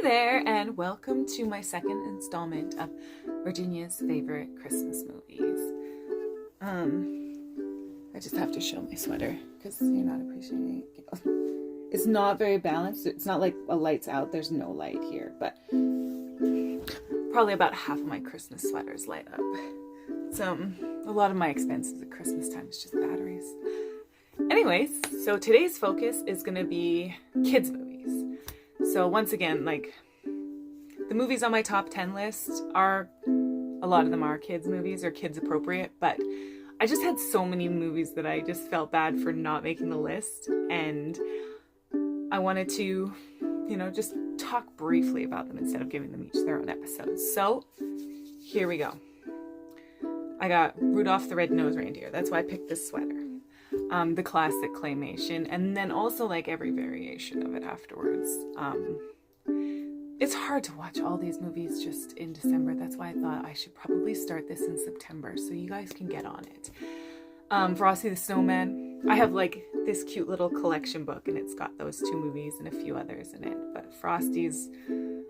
there, and welcome to my second installment of Virginia's favorite Christmas movies. I just have to show my sweater because you're not appreciating it. It's not very balanced. It's not like a lights out. There's no light here, but probably about half of my Christmas sweaters light up. So a lot of my expenses at Christmas time is just batteries. Anyways, so today's focus is going to be kids movies. So once again, like, the movies on my top 10 list a lot of them are kids movies or kids appropriate, but I just had so many movies that I just felt bad for not making the list, and I wanted to, just talk briefly about them instead of giving them each their own episodes. So here we go. I got Rudolph the Red-Nosed Reindeer. That's why I picked this sweater. The classic claymation, and then also like every variation of it afterwards. It's hard to watch all these movies just in December. That's why I thought I should probably start this in September so you guys can get on it. Frosty the Snowman. I have like this cute little collection book, and it's got those two movies and a few others in it. But Frosty's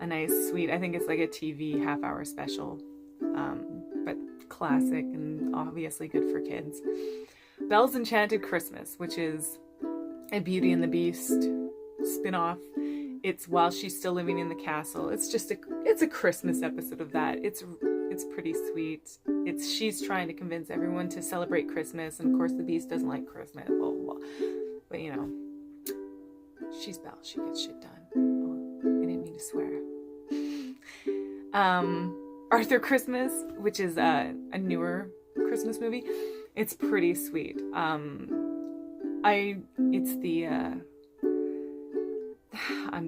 a nice, sweet, I think it's like a TV half-hour special, but classic and obviously good for kids. Belle's Enchanted Christmas, which is a Beauty and the Beast spin-off. It's while she's still living in the castle. It's a Christmas episode of that. It's pretty sweet. She's trying to convince everyone to celebrate Christmas, and of course the Beast doesn't like Christmas, blah, blah, blah. But she's Belle. She gets shit done. Oh, I didn't mean to swear. Arthur Christmas, which is a newer Christmas movie. It's pretty sweet. I'm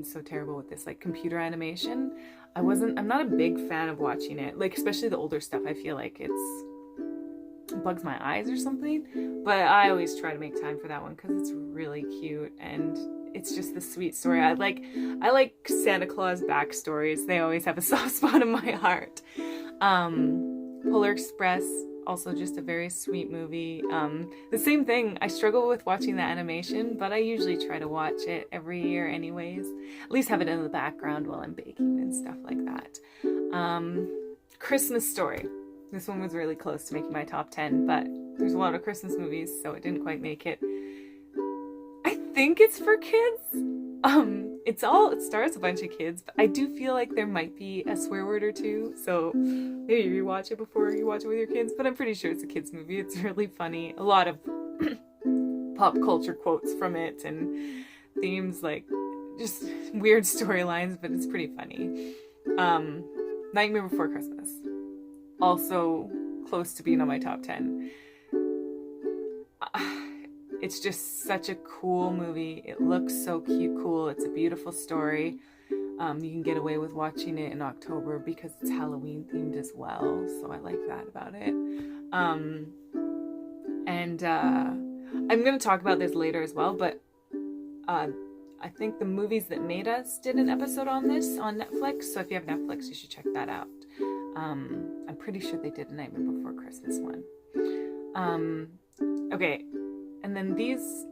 so terrible with this, like, computer animation. I'm not a big fan of watching it, like, especially the older stuff. I feel like it bugs my eyes or something, but I always try to make time for that one because it's really cute, and it's just the sweet story. I like Santa Claus backstories. They always have a soft spot in my heart. Polar Express, also just a very sweet movie. The same thing, I struggle with watching the animation, but I usually try to watch it every year anyways. At least have it in the background while I'm baking and stuff like that. Christmas Story. This one was really close to making my top 10, but there's a lot of Christmas movies, so it didn't quite make it. I think it's for kids. It stars a bunch of kids, but I do feel like there might be a swear word or two, so maybe you watch it before you watch it with your kids, but I'm pretty sure it's a kids movie. It's really funny. A lot of pop culture quotes from it and themes, like just weird storylines, but it's pretty funny. Nightmare Before Christmas. Also close to being on my top 10. It's just such a cool movie. It looks so cute, cool. It's a beautiful story. You can get away with watching it in October because it's Halloween themed as well. So I like that about it. I'm going to talk about this later as well, but I think The Movies That Made Us did an episode on this on Netflix. So if you have Netflix, you should check that out. I'm pretty sure they did a Nightmare Before Christmas one. Okay. And then these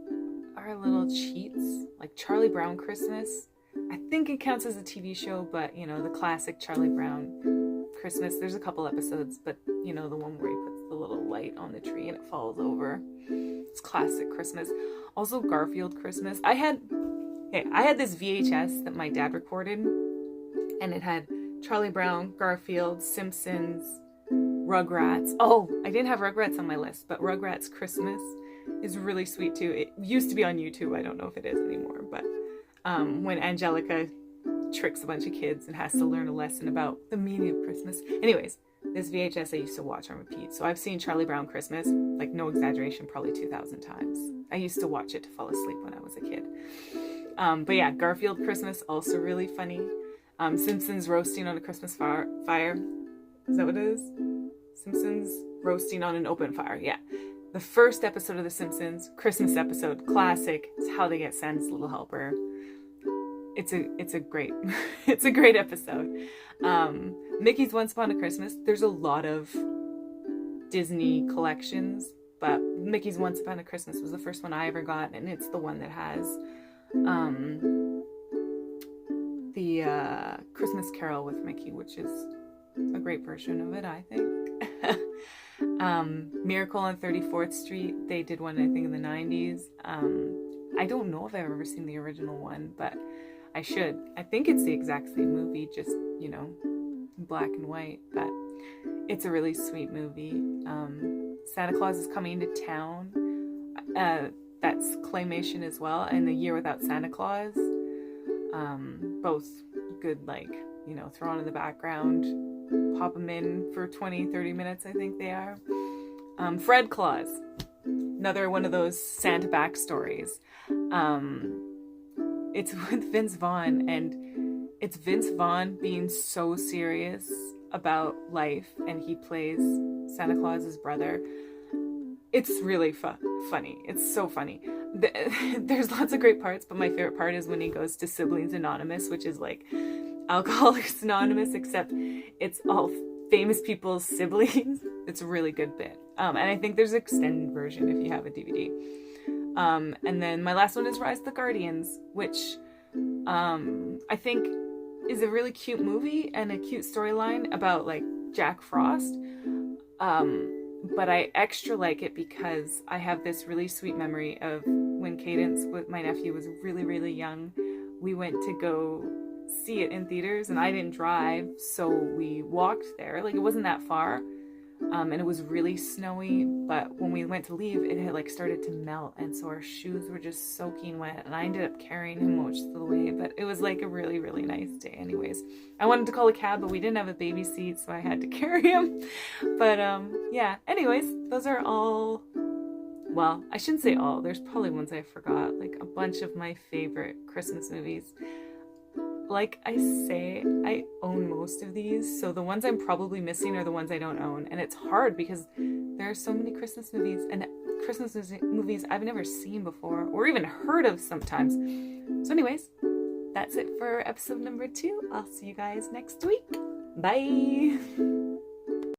are little cheats, like Charlie Brown Christmas. I think it counts as a TV show, but, the classic Charlie Brown Christmas. There's a couple episodes, but, the one where he puts the little light on the tree and it falls over. It's classic Christmas. Also Garfield Christmas. I had this VHS that my dad recorded, and it had Charlie Brown, Garfield, Simpsons, Rugrats. Oh, I didn't have Rugrats on my list, but Rugrats Christmas is really sweet too. It used to be on YouTube. I don't know if it is anymore, but when Angelica tricks a bunch of kids and has to learn a lesson about the meaning of Christmas. Anyways, this VHS I used to watch on repeat. So I've seen Charlie Brown Christmas, like no exaggeration, probably 2,000 times. I used to watch it to fall asleep when I was a kid. But yeah, Garfield Christmas, also really funny. Simpsons roasting on a Christmas fire. Is that what it is? Simpsons roasting on an open fire. Yeah. The first episode of The Simpsons, Christmas episode, classic. It's how they get Santa's little helper. It's a great episode. Mickey's Once Upon a Christmas. There's a lot of Disney collections, but Mickey's Once Upon a Christmas was the first one I ever got, and it's the one that has the Christmas Carol with Mickey, which is a great version of it, I think. Miracle on 34th Street, they did one, I think, in the 90s. I don't know if I've ever seen the original one, but I should. I think it's the exact same movie, just, you know, black and white, but it's a really sweet movie. Santa Claus is Coming to Town. That's claymation as well, and The Year Without Santa Claus. Both good, like, you know, throw on in the background, pop them in for 20-30 minutes, I think they are. Fred Claus, another one of those Santa backstories. It's with Vince Vaughn, and it's Vince Vaughn being so serious about life, and he plays Santa Claus's brother. It's really funny. It's so funny. There's lots of great parts, but my favorite part is when he goes to Siblings Anonymous, which is like Alcoholics Anonymous, except it's all famous people's siblings. It's a really good bit. And I think there's an extended version if you have a DVD. And then my last one is Rise of the Guardians, which I think is a really cute movie and a cute storyline about like Jack Frost. But I extra like it because I have this really sweet memory of when Cadence with my nephew was really, really young. We went to go see it in theaters, and I didn't drive, so we walked there. Like, it wasn't that far, and it was really snowy, but when we went to leave, it had like started to melt, and so our shoes were just soaking wet, and I ended up carrying him most of the way, but it was like a really, really nice day anyways. I wanted to call a cab, but we didn't have a baby seat, so I had to carry him. But yeah, anyways, those are all, well, I shouldn't say all, there's probably ones I forgot, like a bunch of my favorite Christmas movies. Like I say, I own most of these, so the ones I'm probably missing are the ones I don't own, and it's hard because there are so many Christmas movies and Christmas movies I've never seen before or even heard of sometimes. So anyways, that's it for episode number 2. I'll see you guys next week. Bye!